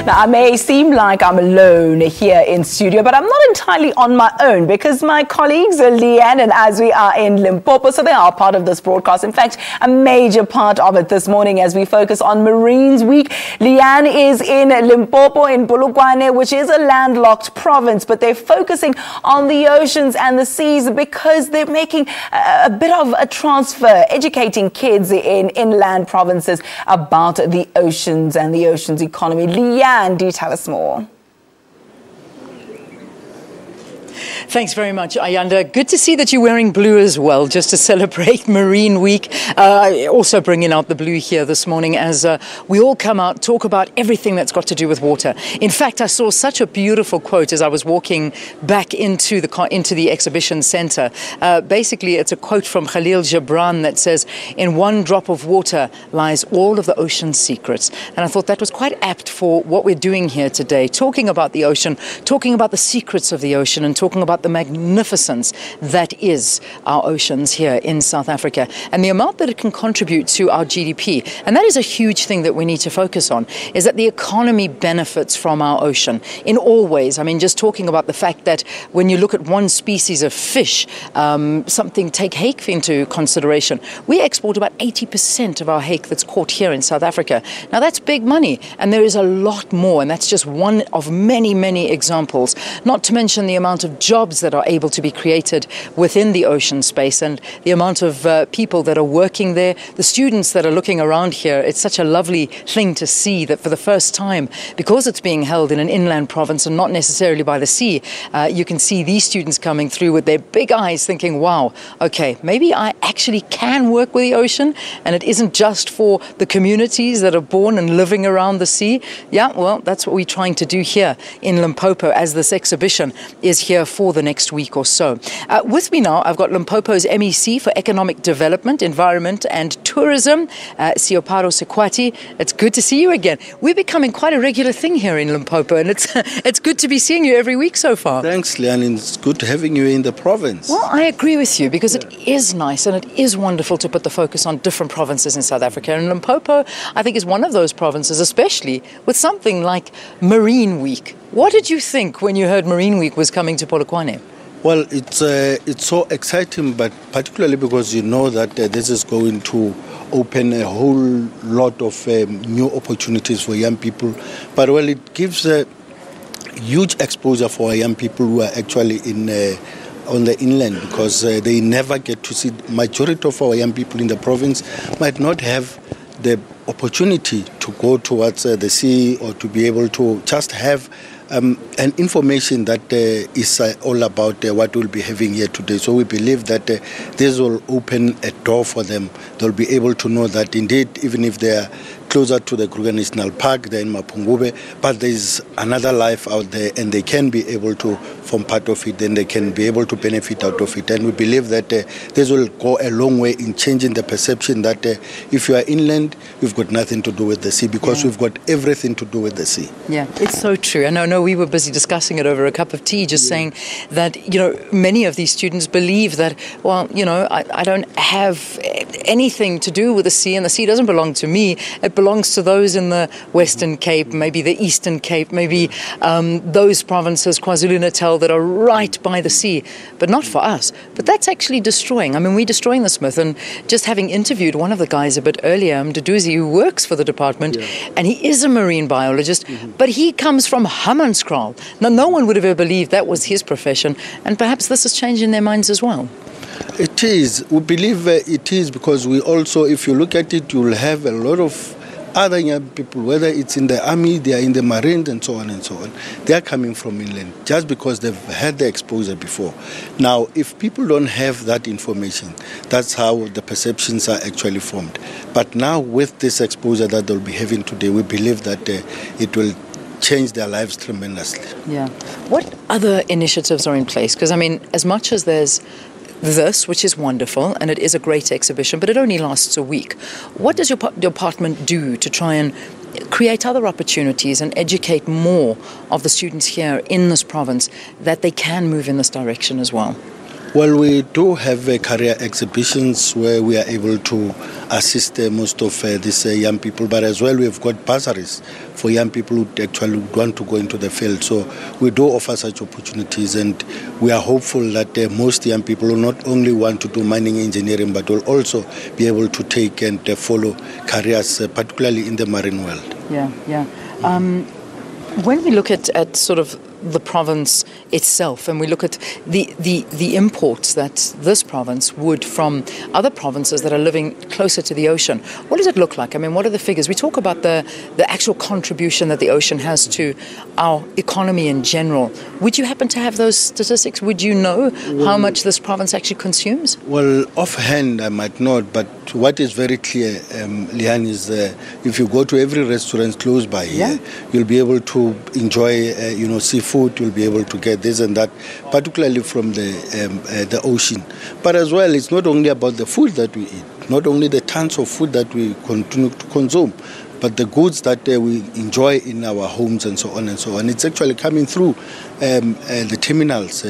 Now, I may seem like I'm alone here in studio, but I'm not entirely on my own because my colleagues, Leanne and Azwi, are in Limpopo, so they are part of this broadcast. In fact, a major part of it this morning as we focus on Marines Week. Leanne is in Limpopo, in Polokwane, which is a landlocked province, but they're focusing on the oceans and the seas because they're making a bit of a transfer, educating kids in inland provinces about the oceans and the oceans economy. Leanne, do tell us more. Thanks very much, Ayanda. Good to see that you're wearing blue as well, just to celebrate Marine Week. Also bringing out the blue here this morning as we all come out, talk about everything that's got to do with water. In fact, I saw such a beautiful quote as I was walking back into the exhibition centre. Basically, it's a quote from Khalil Gibran that says, "In one drop of water lies all of the ocean's secrets." And I thought that was quite apt for what we're doing here today, talking about the ocean, talking about the secrets of the ocean, and talking about the magnificence that is our oceans here in South Africa and the amount that it can contribute to our GDP. And that is a huge thing that we need to focus on, is that the economy benefits from our ocean in all ways. I mean, just talking about the fact that when you look at one species of fish, take hake into consideration. We export about 80% of our hake that's caught here in South Africa. Now, that's big money, and there is a lot more, and that's just one of many, many examples, not to mention the amount of jobs that are able to be created within the ocean space and the amount of people that are working there, the students that are looking around here. It's such a lovely thing to see that for the first time, because it's being held in an inland province and not necessarily by the sea, you can see these students coming through with their big eyes thinking, wow, okay, maybe I actually can work with the ocean and it isn't just for the communities that are born and living around the sea. Yeah, well, that's what we're trying to do here in Limpopo as this exhibition is here for the next week or so. With me now, I've got Limpopo's MEC for Economic Development, Environment and Tourism, Seaparo Sekoati. It's good to see you again. We're becoming quite a regular thing here in Limpopo, and it's good to be seeing you every week so far. Thanks, Leanne. It's good having you in the province. Well, I agree with you because it is nice and it is wonderful to put the focus on different provinces in South Africa. And Limpopo, I think, is one of those provinces, especially with something like Marine Week. What did you think when you heard Marine Week was coming to Polokwane? Well, it's so exciting, but particularly because you know that this is going to open a whole lot of new opportunities for young people. But well, it gives a huge exposure for young people who are actually on the inland, because they never get to see. Majority of our young people in the province might not have the opportunity to go towards the sea or to be able to just have an information that is all about what we'll be having here today. So we believe that this will open a door for them. They'll be able to know that indeed, even if they are closer to the Kruger National Park, they're in Mapungube, but there's another life out there and they can be able to form part of it and they can be able to benefit out of it. And we believe that this will go a long way in changing the perception that if you are inland, you've got nothing to do with the sea, because we've got everything to do with the sea. Yeah, it's so true. And I know we were busy discussing it over a cup of tea, just saying that, you know, many of these students believe that, well, you know, I don't have anything to do with the sea and the sea doesn't belong to me. It belongs to those in the Western Cape, maybe the Eastern Cape, maybe those provinces, KwaZulu-Natal, that are right by the sea, but not for us. But that's actually destroying. I mean, we're destroying the Smith. And just having interviewed one of the guys a bit earlier, Mduduzi, who works for the department, and he is a marine biologist, but he comes from Hammanskraal. Now, no one would have ever believed that was his profession, and perhaps this is changing their minds as well. It is. We believe it is, because we also, if you look at it, you'll have a lot of other young people, whether it's in the army, they are in the marines and so on and so on. They are coming from inland just because they've had the exposure before. Now, if people don't have that information, that's how the perceptions are actually formed. But now with this exposure that they'll be having today, we believe that it will change their lives tremendously. Yeah. What other initiatives are in place? Because, I mean, as much as there's this, which is wonderful, and it is a great exhibition, but it only lasts a week. What does your department do to try and create other opportunities and educate more of the students here in this province that they can move in this direction as well? Well, we do have career exhibitions where we are able to assist most of these young people, but as well we've got bursaries for young people who actually want to go into the field. So we do offer such opportunities, and we are hopeful that most young people will not only want to do mining engineering, but will also be able to take and follow careers, particularly in the marine world. Yeah. When we look at sort of the province itself, and we look at the imports that this province would from other provinces that are living closer to the ocean, what does it look like? I mean, what are the figures? We talk about the actual contribution that the ocean has to our economy in general. Would you happen to have those statistics? Would you know how much this province actually consumes? Well, offhand, I might not, but what is very clear, Liane, is if you go to every restaurant close by here, you'll be able to enjoy, seafood. You'll be able to get this and that, particularly from the ocean. But as well, it's not only about the food that we eat, not only the tons of food that we continue to consume, but the goods that we enjoy in our homes and so on and so on. It's actually coming through the terminals.